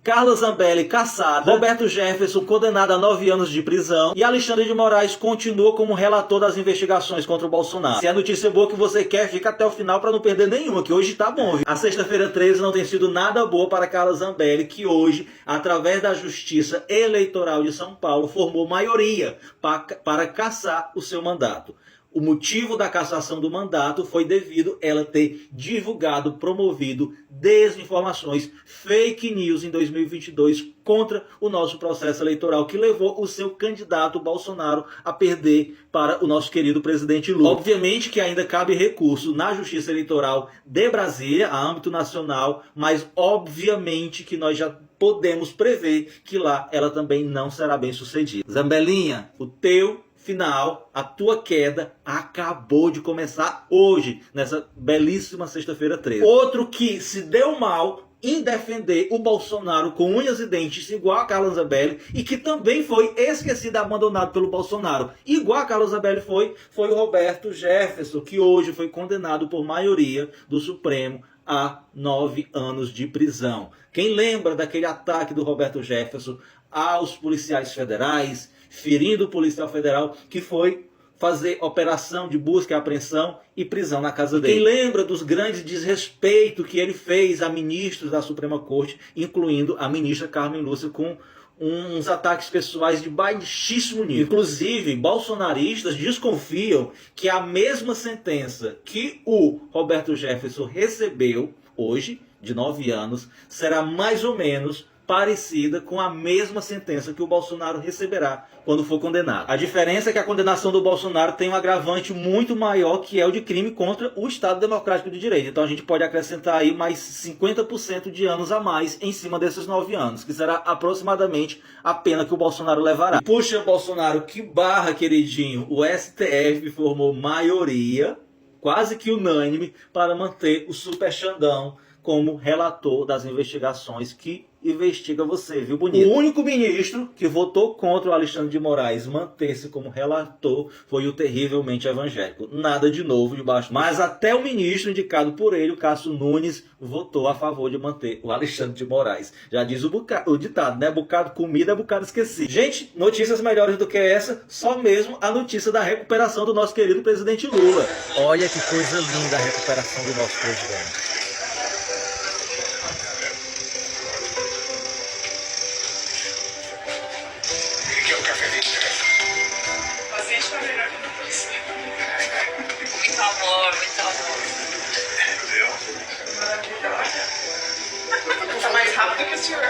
Carla Zambelli cassada, Roberto Jefferson condenado a 9 anos de prisão e Alexandre de Moraes continua como relator das investigações contra o Bolsonaro. Se é notícia boa que você quer, fica até o final para não perder nenhuma, que hoje tá bom, viu? A sexta-feira 13 não tem sido nada boa para Carla Zambelli, que hoje, através da Justiça Eleitoral de São Paulo, formou maioria para cassar o seu mandato. O motivo da cassação do mandato foi devido a ela ter divulgado, promovido desinformações, fake news em 2022 contra o nosso processo eleitoral, que levou o seu candidato Bolsonaro a perder para o nosso querido presidente Lula. Obviamente que ainda cabe recurso na Justiça Eleitoral de Brasília, a âmbito nacional, mas obviamente que nós já podemos prever que lá ela também não será bem sucedida. Zambelinha, o teu final, a tua queda acabou de começar hoje, nessa belíssima sexta-feira 13. Outro que se deu mal em defender o Bolsonaro com unhas e dentes, igual a Carla Zambelli, e que também foi esquecido e abandonado pelo Bolsonaro, igual a Carla Zambelli foi o Roberto Jefferson, que hoje foi condenado por maioria do Supremo a 9 anos de prisão. Quem lembra daquele ataque do Roberto Jefferson aos policiais federais, ferindo o policial federal que foi fazer operação de busca e apreensão e prisão na casa dele? Quem lembra dos grandes desrespeitos que ele fez a ministros da Suprema Corte, incluindo a ministra Carmen Lúcia, com uns ataques pessoais de baixíssimo nível? Inclusive, bolsonaristas desconfiam que a mesma sentença que o Roberto Jefferson recebeu hoje, de 9 anos, será mais ou menos parecida com a mesma sentença que o Bolsonaro receberá quando for condenado. A diferença é que a condenação do Bolsonaro tem um agravante muito maior, que é o de crime contra o Estado Democrático de Direito. Então a gente pode acrescentar aí mais 50% de anos a mais em cima desses 9 anos, que será aproximadamente a pena que o Bolsonaro levará. E puxa, Bolsonaro, que barra, queridinho. O STF formou maioria, quase que unânime, para manter o Super Xandão como relator das investigações que investiga você, viu, bonito? O único ministro que votou contra o Alexandre de Moraes manter-se como relator foi o terrivelmente evangélico. Nada de novo debaixo. Mas até o ministro indicado por ele, o Cássio Nunes, votou a favor de manter o Alexandre de Moraes. Já diz o ditado, né? Bocado comida é bocado esquecido. Gente, notícias melhores do que essa, só mesmo a notícia da recuperação do nosso querido presidente Lula. Olha que coisa linda a recuperação do nosso presidente. Muito amor. Tá mais rápido que o senhor.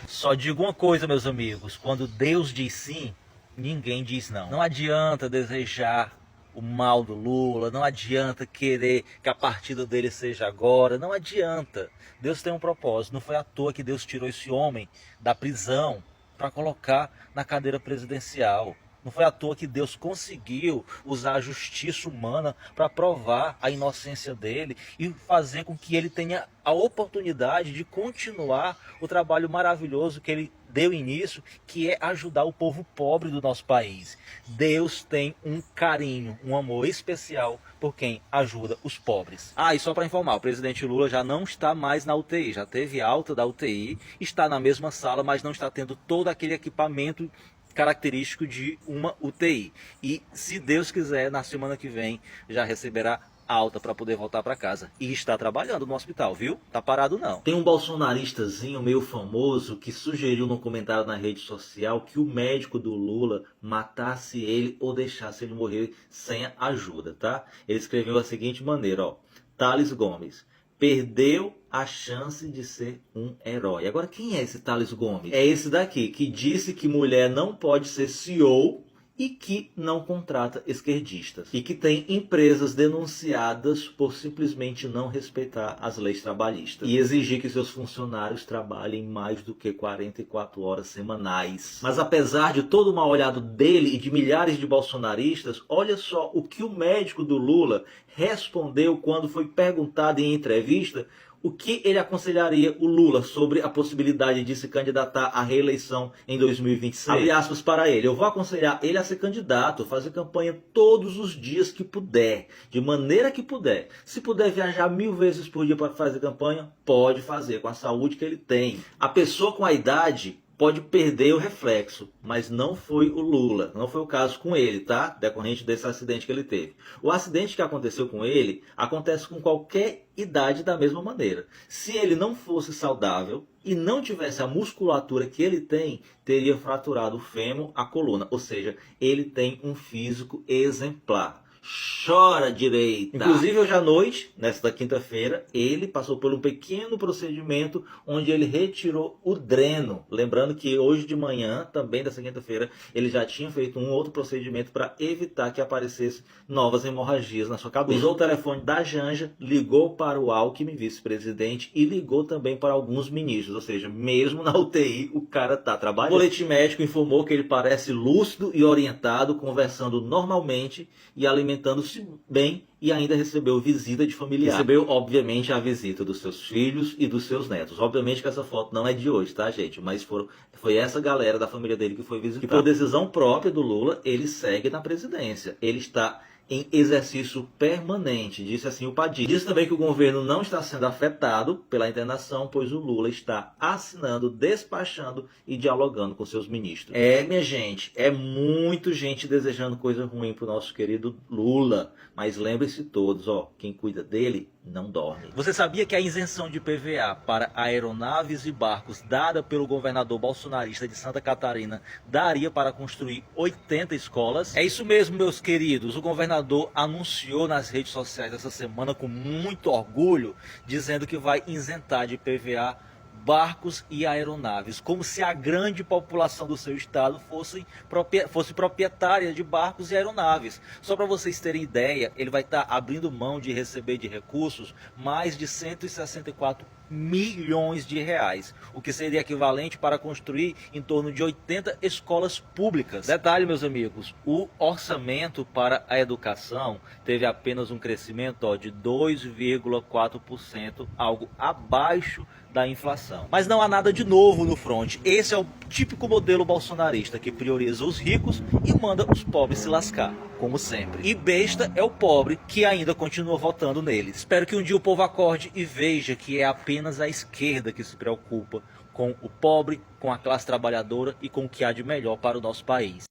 Só digo uma coisa, meus amigos: quando Deus diz sim, ninguém diz não. Não adianta desejar o mal do Lula, não adianta querer que a partida dele seja agora, não adianta. Deus tem um propósito. Não foi à toa que Deus tirou esse homem da prisão para colocar na cadeira presidencial. Não foi à toa que Deus conseguiu usar a justiça humana para provar a inocência dele e fazer com que ele tenha a oportunidade de continuar o trabalho maravilhoso que ele deu início, que é ajudar o povo pobre do nosso país. Deus tem um carinho, um amor especial por quem ajuda os pobres. Ah, e só para informar, o presidente Lula já não está mais na UTI, já teve alta da UTI, está na mesma sala, mas não está tendo todo aquele equipamento característico de uma UTI. E se Deus quiser, na semana que vem já receberá alta para poder voltar para casa. E está trabalhando no hospital, viu? Tá parado não. Tem um bolsonaristazinho meio famoso que sugeriu no comentário na rede social que o médico do Lula matasse ele ou deixasse ele morrer sem ajuda, tá? Ele escreveu da seguinte maneira, ó: Thales Gomes perdeu a chance de ser um herói. Agora, quem é esse Thales Gomes? É esse daqui, que disse que mulher não pode ser CEO e que não contrata esquerdistas. E que tem empresas denunciadas por simplesmente não respeitar as leis trabalhistas. E exigir que seus funcionários trabalhem mais do que 44 horas semanais. Mas apesar de todo o mal olhado dele e de milhares de bolsonaristas, olha só o que o médico do Lula respondeu quando foi perguntado em entrevista o que ele aconselharia o Lula sobre a possibilidade de se candidatar à reeleição em 2026? Abre aspas para ele: eu vou aconselhar ele a ser candidato, fazer campanha todos os dias que puder, de maneira que puder. Se puder viajar 1000 vezes por dia para fazer campanha, pode fazer, com a saúde que ele tem. A pessoa com a idade pode perder o reflexo, mas não foi o Lula, não foi o caso com ele, tá? Decorrente desse acidente que ele teve. O acidente que aconteceu com ele acontece com qualquer idade da mesma maneira. Se ele não fosse saudável e não tivesse a musculatura que ele tem, teria fraturado o fêmur, a coluna, ou seja, ele tem um físico exemplar. Chora direita! Inclusive hoje à noite, nesta quinta-feira, ele passou por um pequeno procedimento onde ele retirou o dreno. Lembrando que hoje de manhã, também dessa quinta-feira, ele já tinha feito um outro procedimento para evitar que aparecessem novas hemorragias na sua cabeça. Usou o telefone da Janja, ligou para o Alckmin, vice-presidente, e ligou também para alguns ministros. Ou seja, mesmo na UTI, o cara tá trabalhando. O boletim médico informou que ele parece lúcido e orientado, conversando normalmente e alimentando-se bem, e ainda recebeu visita de familiares. Recebeu, obviamente, a visita dos seus filhos e dos seus netos. Obviamente que essa foto não é de hoje, tá, gente? Mas foi essa galera da família dele que foi visitar. E por decisão própria do Lula, ele segue na presidência. Ele está em exercício permanente, disse assim o Padilha. Diz também que o governo não está sendo afetado pela internação, pois o Lula está assinando, despachando e dialogando com seus ministros. Minha gente, é muito gente desejando coisa ruim pro nosso querido Lula, mas lembre-se todos, quem cuida dele não dorme. Você sabia que a isenção de PVA para aeronaves e barcos dada pelo governador bolsonarista de Santa Catarina daria para construir 80 escolas? É isso mesmo, meus queridos. O governador anunciou nas redes sociais essa semana com muito orgulho, dizendo que vai isentar de PVA barcos e aeronaves, como se a grande população do seu estado fosse proprietária de barcos e aeronaves. Só para vocês terem ideia, ele vai estar abrindo mão de receber de recursos mais de 164 milhões de reais, o que seria equivalente para construir em torno de 80 escolas públicas. Detalhe, meus amigos, o orçamento para a educação teve apenas um crescimento de 2,4%, algo abaixo da inflação. Mas não há nada de novo no fronte. Esse é o típico modelo bolsonarista que prioriza os ricos e manda os pobres se lascar, como sempre. E besta é o pobre que ainda continua votando nele. Espero que um dia o povo acorde e veja que é apenas a esquerda que se preocupa com o pobre, com a classe trabalhadora e com o que há de melhor para o nosso país.